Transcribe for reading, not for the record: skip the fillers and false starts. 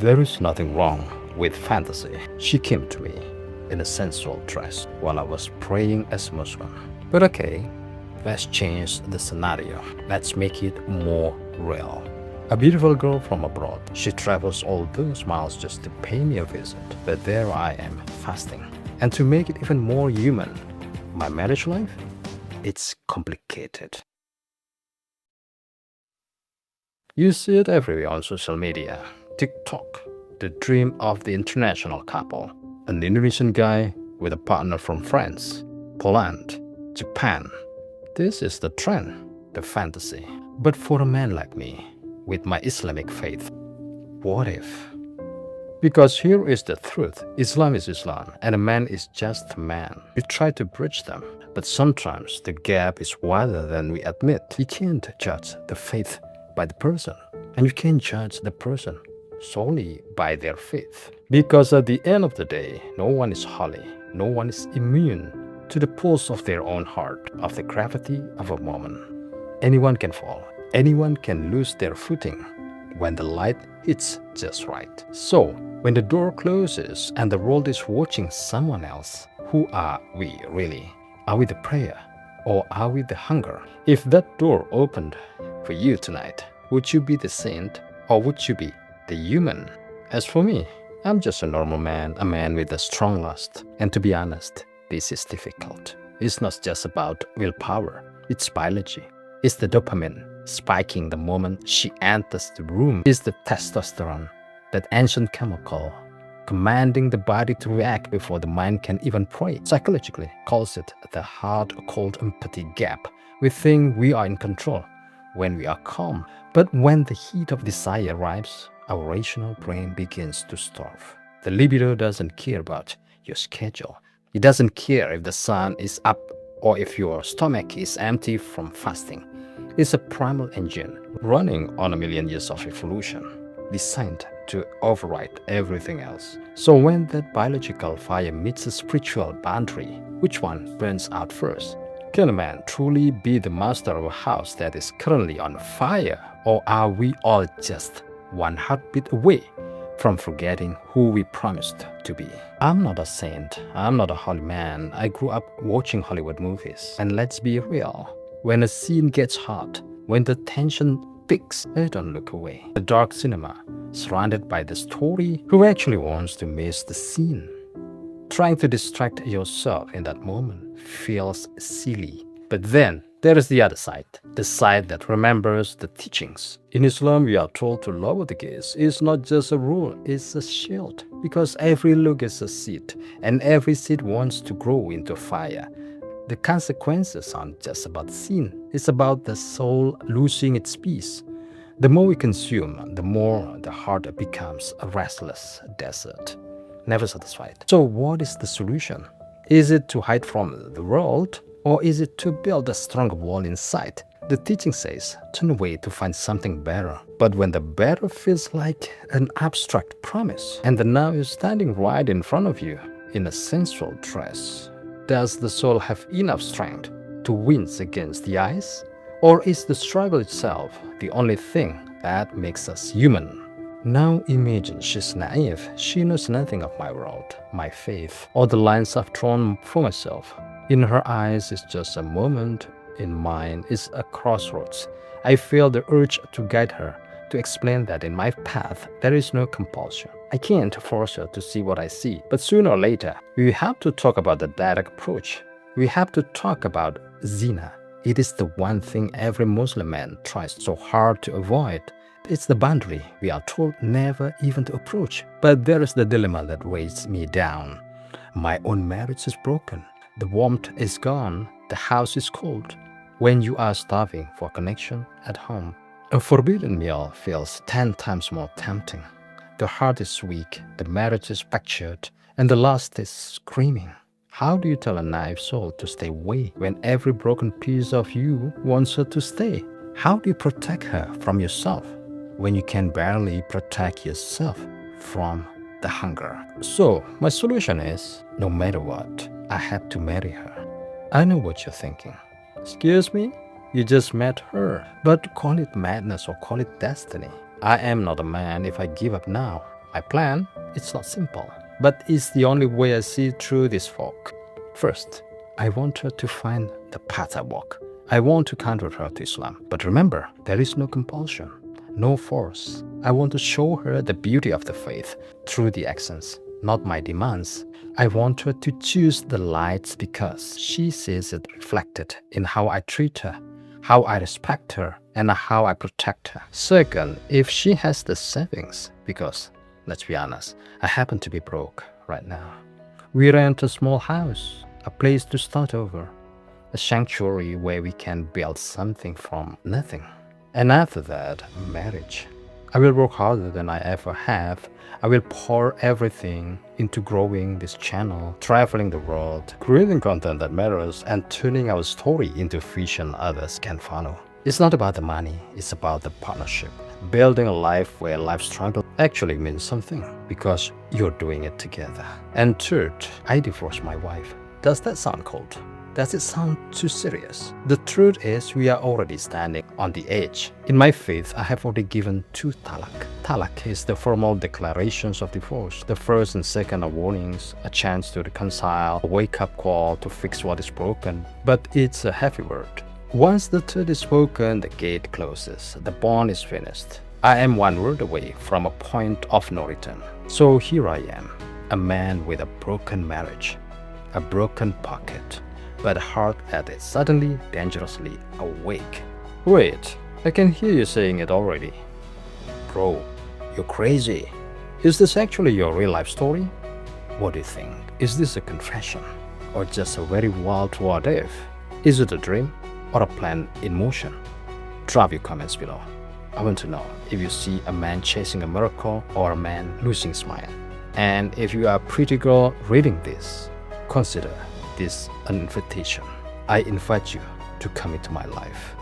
There is nothing wrong with fantasy. She came to me in a sensual dress while I was praying as a Muslim. But okay, let's change the scenario. Let's make it more real. A beautiful girl from abroad. She travels all those miles just to pay me a visit. But there I am, fasting. And to make it even more human, my marriage life? It's complicated. You see it everywhere on social media. TikTok, the dream of the international couple. An Indonesian guy with a partner from France, Poland, Japan. This is the trend, the fantasy. But for a man like me, with my Islamic faith, what if? Because here is the truth. Islam is Islam, and a man is just a man. We try to bridge them, but sometimes the gap is wider than we admit. You can't judge the faith by the person, and you can't judge the person solely by their faith. Because at the end of the day, no one is holy, no one is immune to the pulse of their own heart, of the gravity of a moment. Anyone can fall, anyone can lose their footing when the light hits just right. So, when the door closes and the world is watching someone else, who are we really? Are we the prayer or are we the hunger? If that door opened for you tonight, would you be the saint or would you be the human? As for me, I'm just a normal man, a man with a strong lust. And to be honest, this is difficult. It's not just about willpower, it's biology. It's the dopamine spiking the moment she enters the room. It's the testosterone, that ancient chemical, commanding the body to react before the mind can even pray. Psychologically, calls it the hard-cold empathy gap. We think we are in control when we are calm. But when the heat of desire arrives, our rational brain begins to starve. The libido doesn't care about your schedule. It doesn't care if the sun is up or if your stomach is empty from fasting. It's a primal engine running on a million years of evolution, designed to override everything else. So when that biological fire meets a spiritual boundary, which one burns out first? Can a man truly be the master of a house that is currently on fire? Or are we all just one heartbeat away from forgetting who we promised to be? I'm not a saint. I'm not a holy man. I grew up watching Hollywood movies. And let's be real. When a scene gets hot, when the tension peaks, I don't look away. The dark cinema, surrounded by the story, who actually wants to miss the scene? Trying to distract yourself in that moment feels silly. But then, there is the other side, the side that remembers the teachings. In Islam, we are told to lower the gaze. It's not just a rule, it's a shield. Because every look is a seed, and every seed wants to grow into fire. The consequences aren't just about sin, it's about the soul losing its peace. The more we consume, the more the heart becomes a restless desert, never satisfied. So what is the solution? Is it to hide from the world? Or is it to build a stronger wall inside? The teaching says, turn away to find something better. But when the better feels like an abstract promise, and the now is standing right in front of you in a sensual dress, does the soul have enough strength to wince against the eyes? Or is the struggle itself the only thing that makes us human? Now imagine she's naive. She knows nothing of my world, my faith, or the lines I've drawn for myself. In her eyes is just a moment, in mine is a crossroads. I feel the urge to guide her, to explain that in my path there is no compulsion. I can't force her to see what I see, but sooner or later, we have to talk about the direct approach. We have to talk about Zina. It is the one thing every Muslim man tries so hard to avoid. It's the boundary we are told never even to approach. But there is the dilemma that weighs me down. My own marriage is broken. The warmth is gone. The house is cold. When you are starving for connection at home, a forbidden meal feels 10 times more tempting. The heart is weak, the marriage is fractured, and the lust is screaming. How do you tell a naive soul to stay away when every broken piece of you wants her to stay? How do you protect her from yourself when you can barely protect yourself from the hunger? So, my solution is, no matter what, I have to marry her. I know what you're thinking. Excuse me? You just met her. But call it madness or call it destiny. I am not a man if I give up now. My plan, it's not simple, but it's the only way I see through this fog. First, I want her to find the path I walk. I want to convert her to Islam. But remember, there is no compulsion, no force. I want to show her the beauty of the faith through the actions, not my demands. I want her to choose the lights because she sees it reflected in how I treat her, how I respect her, and how I protect her. Second, if she has the savings, because let's be honest, I happen to be broke right now. We rent a small house, a place to start over, a sanctuary where we can build something from nothing. And after that, marriage. I will work harder than I ever have. I will pour everything into growing this channel, traveling the world, creating content that matters, and turning our story into vision others can follow. It's not about the money, it's about the partnership. Building a life where life struggle actually means something because you're doing it together. And third, I divorced my wife. Does that sound cold? Does it sound too serious? The truth is we are already standing on the edge. In my faith, I have already given 2 talak. Talak is the formal declarations of divorce. The first and second are warnings, a chance to reconcile, a wake-up call to fix what is broken. But it's a heavy word. Once the third is spoken, the gate closes. The bond is finished. I am one word away from a point of no return. So here I am, a man with a broken marriage, a broken pocket, but a heart that is suddenly dangerously awake. Wait, I can hear you saying it already. Bro, you're crazy. Is this actually your real life story? What do you think? Is this a confession? Or just a very wild what if? Is it a dream or a plan in motion? Drop your comments below. I want to know if you see a man chasing a miracle or a man losing smile. And if you are a pretty girl reading this, consider this an invitation. I invite you to come into my life.